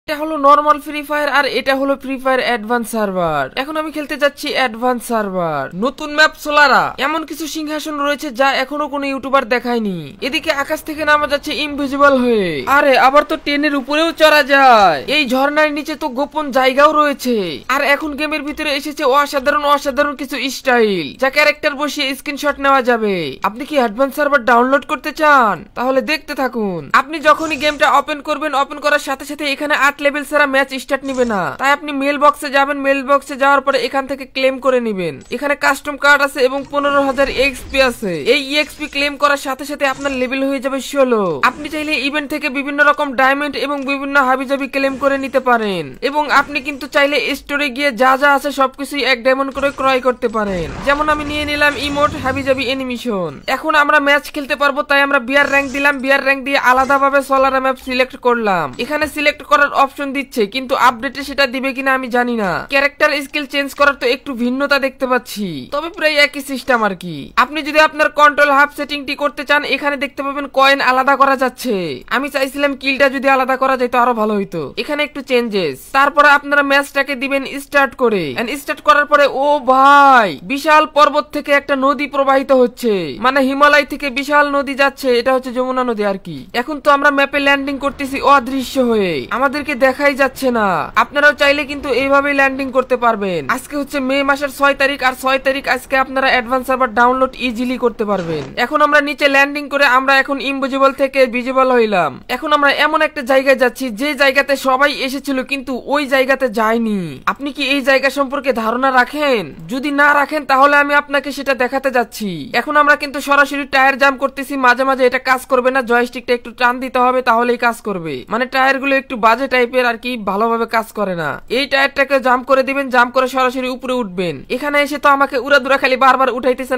এটা হলো normal free fire আর এটা হলো ফ্রি ফায়ার অ্যাডভান্স সার্ভার। এখন আমি খেলতে যাচ্ছি অ্যাডভান্স সার্ভার। নতুন ম্যাপ সোলারা, এমন কিছু সিংহাসন রয়েছে যা এখনো কোনো ইউটিউবার দেখায়নি। এদিকে আকাশ থেকে নামা যাচ্ছে ইনভিজিবল হয়ে। আরে আবার তো ট্রেনের উপরেও চড়া যায়। এই ঝর্ণার নিচে তো গোপন জায়গাও রয়েছে। আর এখন গেমের ভিতরে এসেছে অসাধারণ অসাধারণ কিছু স্টাইল, যা ক্যারেক্টার বসিয়ে স্ক্রিনশট নেওয়া যাবে। আপনি কি অ্যাডভান্স সার্ভার ডাউনলোড করতে চান? তাহলে দেখতে থাকুন। আপনি যখনই গেমটা ওপেন করবেন, ওপেন করার সাথে সাথে এখানে 8 লেভেল ছাড়া ম্যাচ স্টার্ট নিবে না। তাই আপনি মেল বক্সে যাবেন, মেল বক্সে যাওয়ার পরে এখান থেকে ক্লেম করে নেবেন। এখানে কাস্টম কার্ড আছে এবং 15,000 এক্সপি আছে। এই এক্সপি ক্লেম করার সাথে সাথে আপনার লেভেল হয়ে যাবে 16। আপনি চাইলে ইভেন্ট থেকে বিভিন্ন রকম ডায়মন্ড এবং বিভিন্ন হাবিজাবি ক্লেম করে নিতে পারেন। এবং আপনি কিন্তু চাইলে স্টোরে গিয়ে যা যা আছে সবকিছু 1 ডায়মন্ড করে ক্রয় করতে পারেন। যেমন আমি নিয়ে নিলাম ইমোট, হাবিজাবি, অ্যানিমেশন। এখন আমরা ম্যাচ খেলতে পারবো, তাই আমরা বিয়ার র্যাঙ্ক দিলাম। বিয়ার র্যাঙ্ক দিয়ে আলাদাভাবে সোলার ম্যাপ সিলেক্ট করলাম। এখানে সিলেক্ট করার অপশন দিচ্ছে, কিন্তু আপডেটে সেটা দিবে কিনা আমি জানি না। ক্যারেক্টার স্কিল চেঞ্জ করার তো একটু ভিন্নতা দেখতে পাচ্ছি, তবে প্রায় একই সিস্টেম আর কি। আপনি যদি আপনার কন্ট্রোল হাফ সেটিংটি করতে চান, এখানে দেখতে পাবেন কয়েন আলাদা করা যাচ্ছে। আমি চাইছিলাম কিলটা যদি আলাদা করা যায় তো আরো ভালো হইতো। এখানে একটু চেঞ্জেস। তারপরে আপনারা ম্যাচটাকে দিবেন স্টার্ট করে। স্টার্ট করার পরে ও ভাই, বিশাল পর্বত থেকে একটা নদী প্রবাহিত হচ্ছে, মানে হিমালয় থেকে বিশাল নদী যাচ্ছে। এটা হচ্ছে যমুনা নদী আর কি। এখন তো আমরা ম্যাপে ল্যান্ডিং করতেছি অদৃশ্য হয়ে, আমাদেরকে দেখাই যাচ্ছে না। আপনারাও চাইলে কিন্তু এইভাবে ল্যান্ডিং করতে পারবেন। আজকে হচ্ছে মে মাসের 6 তারিখ, আর 6 তারিখ আজকে আপনারা অ্যাডভান্স সার্ভার ডাউনলোড ইজিলি করতে পারবেন। এখন আমরা নিচে ল্যান্ডিং করে আমরা এখন ইনভিজিবল থেকে ভিজিবল হইলাম। এখন আমরা এমন একটা জায়গায় যাচ্ছি যে জায়গাতে সবাই এসেছিল কিন্তু ওই জায়গাতে যায়নি। আপনি কি এই জায়গা সম্পর্কে ধারণা রাখেন? যদি না রাখেন তাহলে আমি আপনাকে সেটা দেখাতে যাচ্ছি। এখন আমরা কিন্তু সরাসরি টায়ার জাম করতেছি। মাঝে মাঝে এটা কাজ করবে না, জয়স্টিকটা একটু টান দিতে হবে তাহলেই কাজ করবে। মানে টায়ার গুলো একটু বাজে টাইপের আর কি, ভালোভাবে কাজ করে না। এই টায়ারটাকে জাম করে দিবেন, জাম করে সরাসরি উপরে উঠবেন। এখানে এসে তো আমাকে উড়াদুরা খালি বারবার উঠাইতেছে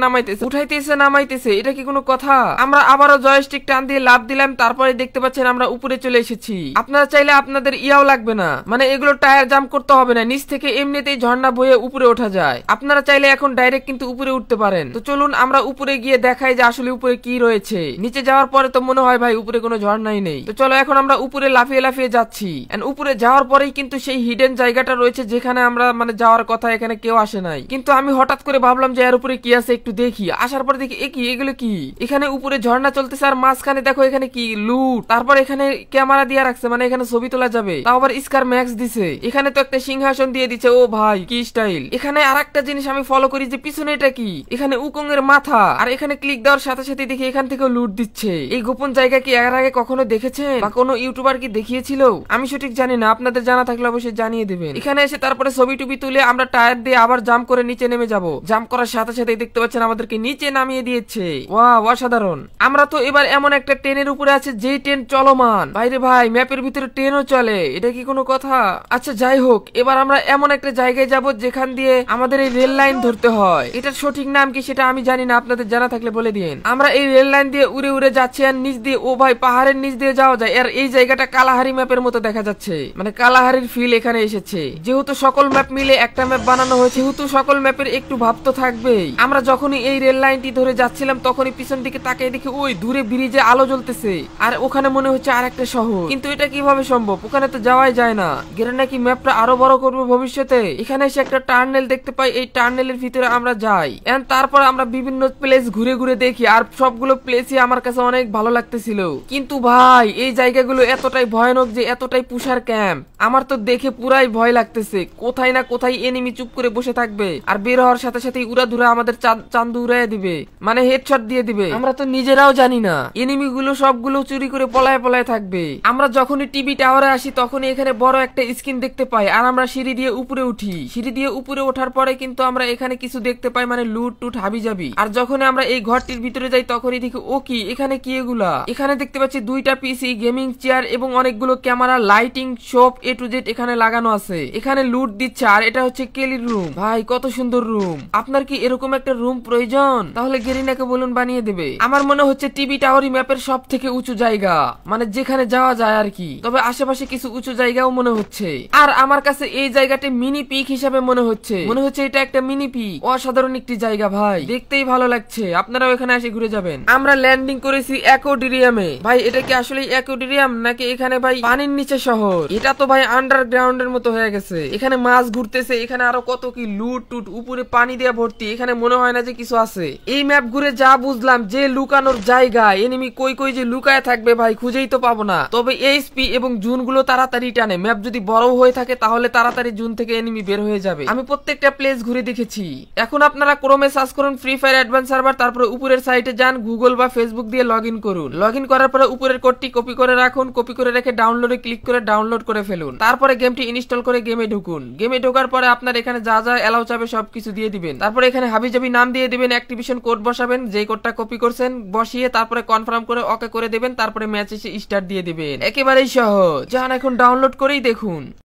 নামাইতেছে। এটা কি কোনো কথা? আমরা আবারও জয়স্টিক টান দিয়ে লাভ দিলাম, তারপরে দেখতে পাচ্ছেন আমরা উপরে চলে এসেছি। আপনারা চাইলে আপনাদের ইয়াও লাগবে না, মানে এগুলো টায়ার জাম করতে হবে না। নিচ থেকে এমনিতেই ঝর্ণা বয়ে উপরে ওঠা যায়। আপনারা চাইলে এখন ডাইরেক্ট কিন্তু উপরে উঠতে পারেন। তো চলুন আমরা উপরে গিয়ে দেখাই যে আসলে উপরে কি রয়েছে। নিচে যাওয়ার পরে তো মনে হয় ভাই উপরে কোনো ঝর্ণাই নেই। তো চলো এখন আমরা উপরে লাফিয়ে লাফিয়ে যাচ্ছি। উপরে যাওয়ার পরেই কিন্তু সেই হিডেন জায়গাটা রয়েছে যেখানে আমরা মানে যাওয়ার কথা, এখানে কেউ আসে নাই। কিন্তু আমি হঠাৎ করে ভাবলাম যে এর উপরে কি আছে একটু দেখি। আসার পরে দেখি এগুলো কি? এখানে উপরে ঝর্ণা চলতেছে আর মাঝখানে দেখো এখানে কি লুট। তারপর এখানে ক্যামেরা দিয়ে রাখছে, মানে এখানে ছবি তোলা যাবে। তাও আবার স্কার ম্যাক্স দিছে। এখানে তো একটা সিংহাসন দিয়ে দিচ্ছে। ও ভাই কি স্টাইল। এখানে আরেকটা জিনিস আমি ফলো করি যে পিছনে এটা কি, এখানে উকং এর মাথা। আর এখানে ক্লিক দেওয়ার সাথে সাথে দেখি এখান থেকে লুট দিচ্ছে। এই গোপন জায়গা কি এর আগে কখনো দেখেছেন বা কোনো ইউটিউবার কি দেখিয়েছিল? আমি সঠিক জানি না, আপনাদের জানা থাকলে অবশ্যই জানিয়ে দেবেন। এখানে এসে তারপরে ছবি টুবি তুলে আমরা টায়ার দিয়ে আবার জাম্প করে নিচে নেমে যাব। জাম্প করার সাথে সাথে দেখতে পাচ্ছেন আমাদেরকে নিচে নামিয়ে দিয়েছে। ওয়াও অসাধারণ। আমরা তো এবার এমন একটা ট্রেনের উপরে আছে যেই ট্রেন চলমান। বাইরে ভাই ম্যাপের ভিতরে ট্রেনও চলে, এটা কি কোনো কথা? আচ্ছা যাই হোক, এবার আমরা এমন একটা জায়গায় যাব যেখান দিয়ে আমাদের এই রেল লাইন ধরতে হয়। এটার সঠিক নাম কি সেটা আমি জানি না, আপনাদের জানা থাকলে বলে দিন। আমরা এই রেল লাইন দিয়ে উড়ে উড়ে যাচ্ছি আর নিচ দিয়ে, ও ভাই পাহাড়ের নিচ দিয়ে যাওয়া যায়। আর এই জায়গাটা কালাহারি ম্যাপের মতো দেখা যাচ্ছে, মানে কালাহারির ফিল এখানে এসেছে। যেহেতু সকল ম্যাপ মিলে একটা ম্যাপ বানানো হয়েছে, যেহেতু সকল ম্যাপের একটু ভাব তো থাকবেই। আমরা যখনই এই রেল লাইনটি ধরে যাচ্ছিলাম তখনই পিছন দিকে তাকিয়ে দেখি ওই দূরে ব্রিজে আলো জ্বলতেছে, আর ওখানে মনে হচ্ছে আর একটা শহর। কিন্তু এটা কিভাবে সম্ভব? ওখানে তো যাওয়াই যায় না। গেরে নাকি ম্যাপটা আরো বড় করবে ভবিষ্যতে। এখানে এসে একটা টার্নেল দেখতে পাই, এই টার্নেলের ভিতরে আমরা যাই। তারপর আমরা বিভিন্ন প্লেস ঘুরে ঘুরে দেখি, আর সবগুলো প্লেসই আমার কাছে অনেক ভালো লাগতেছিল। কিন্তু ভাই এই জায়গাগুলো এতটাই ভয়ানক যে এতটাই পুষার ক্যাম্প, আমার তো দেখে পুরাই ভয় লাগতেছে। কোথায় না কোথায় এনিমি চুপ করে বসে থাকবে, আর বের হওয়ার সাথে সাথে উড়াধুরা আমাদের চান্দু উড়াইয়া দিবে, মানে হেডশট দিয়ে দিবে। আমরা তো নিজেরাও জানি না, এনিমি গুলো সবগুলো চুরি করে পলায় পলায় থাকবে। আমরা যখনই টিভি টাওয়ারে আসি তখনই এখানে বড় একটা স্ক্রিন দেখতে পাই, আর আমরা সিঁড়ি দিয়ে উপরে উঠি। সিঁড়ি দিয়ে উপরে ওঠার পরে কিন্তু আমরা এখানে কিছু দেখতে পাই, মানে লুট টুট হাবি যাবি। আর যখন আমরা এই ঘরটির ভিতরে যাই তখনই দেখি ও কি, এখানে কি এগুলা? এখানে দেখতে পাচ্ছি 2টা পিসি, গেমিং চেয়ার এবং অনেকগুলো ক্যামেরা, লাইটিং, সব এ টু জেড এখানে লাগানো আছে। এখানে লুট দিচ্ছে, আর এটা হচ্ছে কেলির রুম। ভাই কত সুন্দর রুম। আপনার কি এরকম একটা রুম প্রয়োজন? তাহলে গেরিনাকে বলুন বানিয়ে দেবে। আমার মনে হচ্ছে টিভি টাওয়ারি ম্যাপের সব থেকে উঁচু জায়গা, মানে যেখানে যাওয়া যায় আর কি। তবে আশেপাশে কিছু উঁচু জায়গাও মনে হচ্ছে। আর আমার কাছে এই জায়গাটি মিনি পিক হিসাবে মনে হচ্ছে এটা একটা মিনি পিক। অসাধারণ একটি জায়গা ভাই, দেখতেই ভালো লাগছে। আপনারাও এখানে এসে ঘুরে যাবেন। আমরা ল্যান্ডিং করেছি অ্যাকোয়ারিয়ামে। ভাই এটা কি আসলে অ্যাকোয়ারিয়াম নাকি এখানে ভাই পানির নিচে শহর? শহর। এটা তো ভাই আন্ডারগ্রাউন্ডের মতো হয়ে গেছে। এখানে মাছ ঘুরতেছে, এখানে আরো কত কি লুট টুট, উপরে পানি দিয়ে ভর্তি। এখানে মনে হয় না যে কিছু আছে। এই ম্যাপ ঘুরে যা বুঝলাম যে লুকানোর জায়গা, এনিমি কই কই যে লুকায় থাকবে ভাই খুঁজেই তো পাবো না। তবে এইচপি এবং জুন গুলো তাড়াতাড়ি টানে। ম্যাপ যদি বড় হয়ে থাকে তাহলে তাড়াতাড়ি জুন থেকে এনিমি বের হয়ে যাবে। আমি প্রত্যেকটা প্লেস ঘুরে দেখেছি। এখন আপনারা ক্রোমে সার্চ করুন ফ্রি ফায়ার অ্যাডভান্স সার্ভার, তারপরে উপরের সাইটে যান, গুগল বা ফেসবুক দিয়ে লগ ইন করুন। লগ ইন করার পরে উপরের কোডটি কপি করে রাখুন, কপি করে রেখে ডাউনলোডে ক্লিক করে ডাউনলোড করে ফেলুন। তারপরে গেমটি ইনস্টল করে গেমে ঢুকুন। গেমে ঢোকার পরে আপনার এখানে যা যা এলাও চাবে সবকিছু দিয়ে দিবেন। তারপরে এখানে হাবিজাবি নাম দিয়ে দিবেন, অ্যাক্টিভেশন কোড বসাবেন, যেই কোডটা কপি করছেন বসিয়ে তারপরে কনফার্ম করে ওকে করে দিবেন। তারপরে ম্যাচ এসে স্টার্ট দিয়ে দিবেন। একেবারেই সহজ। যান এখন ডাউনলোড করেই দেখুন।